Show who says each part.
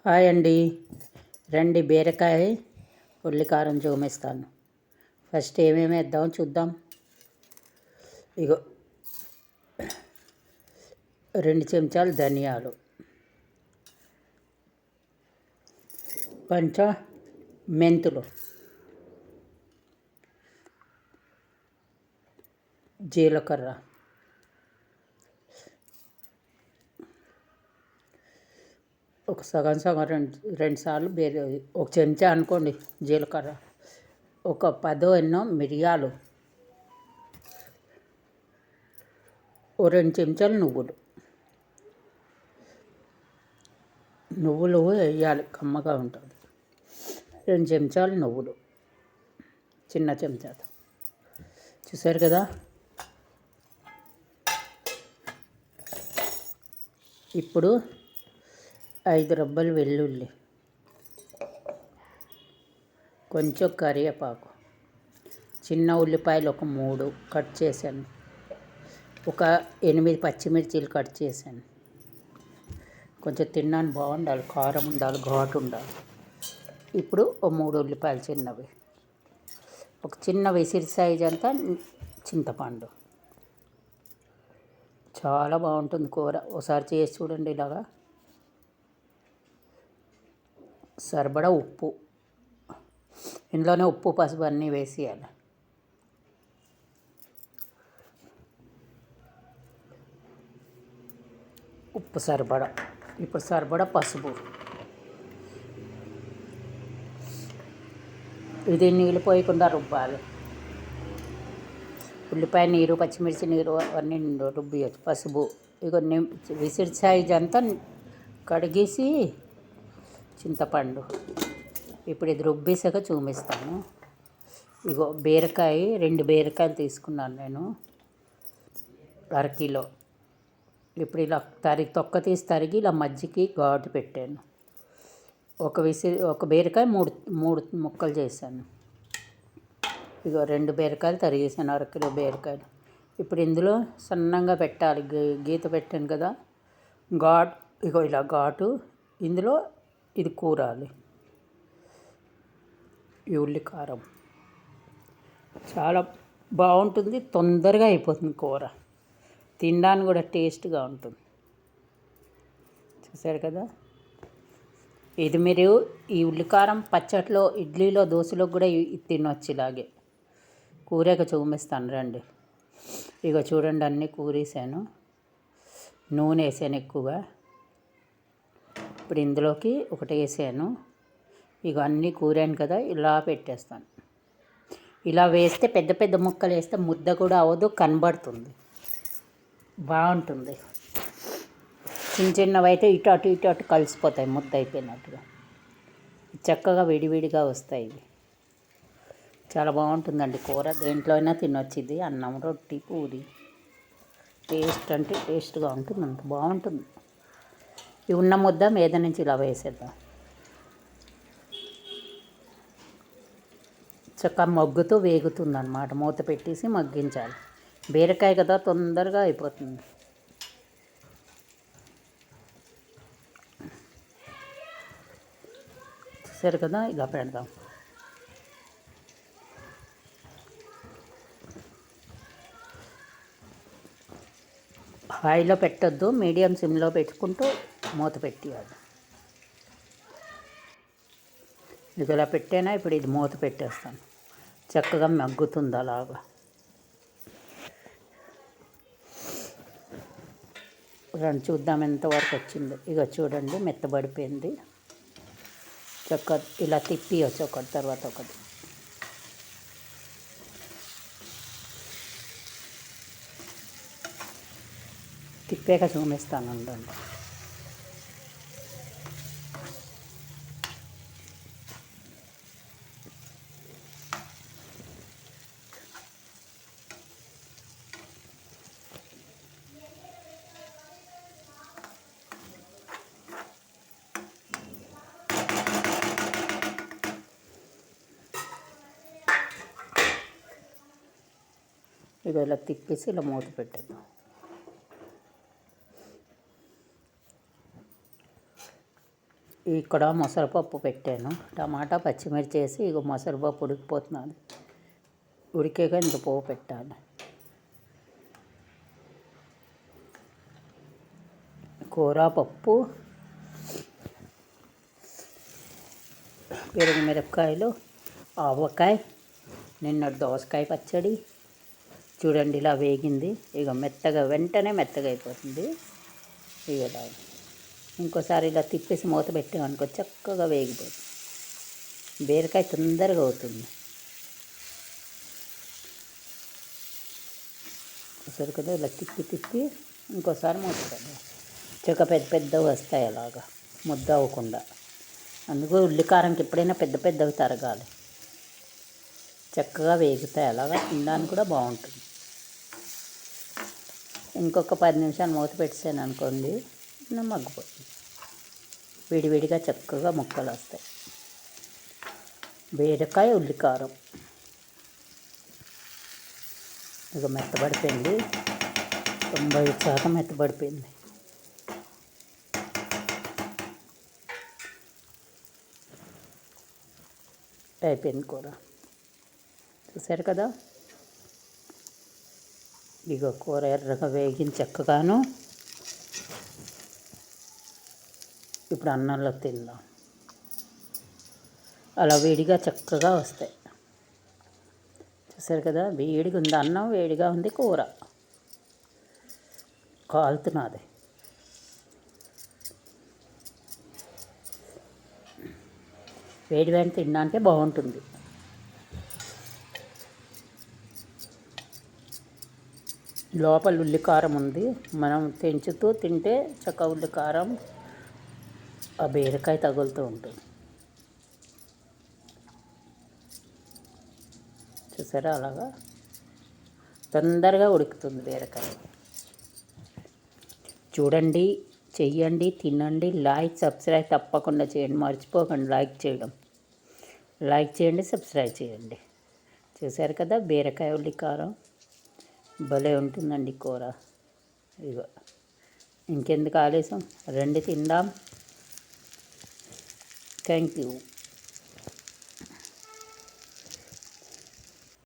Speaker 1: Hi అండి. రండి, బీరకాయ ఉల్లికారం చూపిస్తాను. ఫస్ట్ ఏమేమి వేద్దాం చూద్దాం. ఇగో 2 చెంచాలు ధనియాలు, కొంచెం మెంతులు, జీలకర్ర, ఒక సగం రెండు సార్లు ఒక చెంచా అనుకోండి జీలకర్ర, ఒక 10 ఎన్నో మిరియాలు, ఓ 2 చెంచాలు నువ్వులు వేయాలి, కమ్మగా ఉంటుంది. 2 చెంచాలు నువ్వులు, చిన్న చెంచాతో. చూసారు కదా. ఇప్పుడు 5 రబ్బలు వెల్లుల్లి, కొంచెం కరివేపాకు, చిన్న ఉల్లిపాయలు ఒక 3 కట్ చేశాను, ఒక 8 పచ్చిమిర్చీలు కట్ చేశాను. కొంచెం తిన్నాను బాగుండాలి, కారం ఉండాలి, ఘాటు ఉండాలి. ఇప్పుడు ఓ 3 ఉల్లిపాయలు చిన్నవి, ఒక చిన్న విసిరి సైజ్ అంతా చింతపండు. చాలా బాగుంటుంది కూర, ఒకసారి చేసి చూడండి. ఇలాగా సరిపడా ఉప్పు, ఇందులోనే ఉప్పు పసుపు అన్నీ వేసేయాలి. ఉప్పు సరిపడా, ఇప్పుడు సరిపడా పసుపు. ఇది నీళ్ళు పోయకుండా రుబ్బాలి. ఉల్లిపాయ నీరు, పచ్చిమిర్చి నీరు అవన్నీ రుబ్బియచ్చు. పసుపు ఇక విసిరి సైజ్ అంతా కడిగేసి చింతపండు. ఇప్పుడు ఇది రుబ్బేసాక చూపిస్తాను. ఇగో బీరకాయ, 2 బీరకాయలు తీసుకున్నాను నేను, అరకిలో. ఇప్పుడు ఇలా తొక్క తీసి తరిగి ఇలా మజ్జికి ఘాటు పెట్టాను. ఒక బీరకాయ 3 ముక్కలు చేశాను. ఇగో 2 బీరకాయలు తరిగేసాను, అరకిలో బీరకాయలు. ఇప్పుడు ఇందులో సన్నంగా పెట్టాలి, గీత పెట్టాను కదా ఘాటు. ఇగో ఇలా ఘాటు ఇందులో ఇది కూరాలి. ఈ ఉల్లికారం చాలా బాగుంటుంది, తొందరగా అయిపోతుంది కూర, తినడానికి కూడా టేస్ట్గా ఉంటుంది. చూసారు కదా. ఇది మీరు ఈ ఉల్లికారం పచ్చట్లో, ఇడ్లీలో, దోశలో కూడా తినొచ్చు. ఇలాగే కూరేక చూపిస్తాను రండి. ఇక చూడండి, అన్నీ కూరేసాను, నూనె వేసాను ఎక్కువగా. ఇప్పుడు ఇందులోకి ఒకటి వేసాను. ఇక అన్నీ కూరాను కదా, ఇలా పెట్టేస్తాను. ఇలా వేస్తే పెద్ద పెద్ద ముక్కలు వేస్తే ముద్ద కూడా అవ్వదు, కనబడుతుంది, బాగుంటుంది. చిన్న చిన్నవి అయితే ఇటు అటు కలిసిపోతాయి, ముద్ద అయిపోయినట్టుగా. చక్కగా విడివిడిగా వస్తాయి ఇవి. చాలా బాగుంటుందండి కూర, దేంట్లో అయినా తినొచ్చు. ఇది అన్నం, రొట్టి, పూరి, టేస్ట్ అంటే టేస్ట్గా ఉంటుంది, అంత బాగుంటుంది. ఈ ఉన్న ముద్ద మీద నుంచి ఇలా వేసేద్దాం. చక్కగా మగ్గుతూ వేగుతుంది అన్నమాట. మూత పెట్టేసి మగ్గించాలి. బీరకాయ కదా, తొందరగా అయిపోతుంది. సరే కదా, ఇలా పెడదాం. హైలో పెట్టొద్దు, మీడియం సిమ్లో పెట్టుకుంటూ మూత పెట్టేయాలి. ఇది ఇలా పెట్టేనా. ఇప్పుడు ఇది మూత పెట్టేస్తాను, చక్కగా మగ్గుతుంది అలాగా. రండి చూద్దాం ఎంతవరకు వచ్చింది. ఇక చూడండి, మెత్తబడిపోయింది. చక్కగా ఇలా తిప్పియచ్చు ఒకటి తర్వాత ఒకటి. తిప్పాక చూపిస్తాను ఉండండి. ఇక ఇలా తిప్పేసి ఇలా మూత పెట్టేద్దాం. ఇక్కడ మొసరపప్పు పెట్టాను, టమాటా పచ్చిమిర్చి వేసి ఇక మొసరపప్పు ఉడికిపోతున్నాను. ఉడికాక ఇంత పోపు పెట్టాను. కూర, పప్పు, పెరుగు మిరపకాయలు, ఆవకాయ, నిన్న దోసకాయ పచ్చడి. చూడండి ఇలా వేగింది. ఇక మెత్తగా వెంటనే మెత్తగా అయిపోతుంది. ఇక ఇంకోసారి ఇలా తిప్పేసి మూత పెట్టామనుకో చక్కగా వేగిపోతుంది. బీరకాయ తొందరగా అవుతుంది. సరే కదా, ఇలా తిప్పి ఇంకోసారి మూత పెట్టాలి. చక్క పెద్దవి వస్తాయి అలాగా ముద్ద అవ్వకుండా. అందుకు ఉల్లికారంకి ఎప్పుడైనా పెద్దవి తరగాలి. చక్కగా వేగుతాయి, అలాగా తినడానికి కూడా బాగుంటుంది. ఇంకొక 10 నిమిషాలు మూత పెట్టాను అనుకోండి, మగ్గిపోతుంది. విడివిడిగా చక్కగా ముక్కలు వస్తాయి. బీరకాయ ఉల్లికారం ఇక మెత్తబడిపోయింది. 90% మెత్తబడిపోయింది. అయిపోయింది కూర. చూసారు కదా, ఇక కూర ఎర్రగా వేగిన చక్కగాను. ఇప్పుడు అన్నంలో తిందాం. అలా వేడిగా చక్కగా వస్తాయి. చూసారు కదా, వేడిగా ఉంది అన్నం, వేడిగా ఉంది కూర, కాలుతున్నది. వేడి వేడి తినడానికి బాగుంటుంది. లోపల ఉల్లికారం ఉంది. మనం తెంచుతూ తింటే చక్క ఉల్లికారం ఆ బీరకాయ తగులుతూ ఉంటుంది. చూసారా, అలాగా తొందరగా ఉడుకుతుంది బీరకాయ. చూడండి, చెయ్యండి, తినండి. లైక్, సబ్స్క్రైబ్ తప్పకుండా చేయండి. మర్చిపోకండి లైక్ చేయడం. లైక్ చేయండి, సబ్స్క్రైబ్ చేయండి. చూసారు కదా, బీరకాయ ఉల్లికారం భలే ఉంటుందండి కూర. ఇగో ఇంకెందుకు ఆలస్యం, రండి తిందాం. Thank you.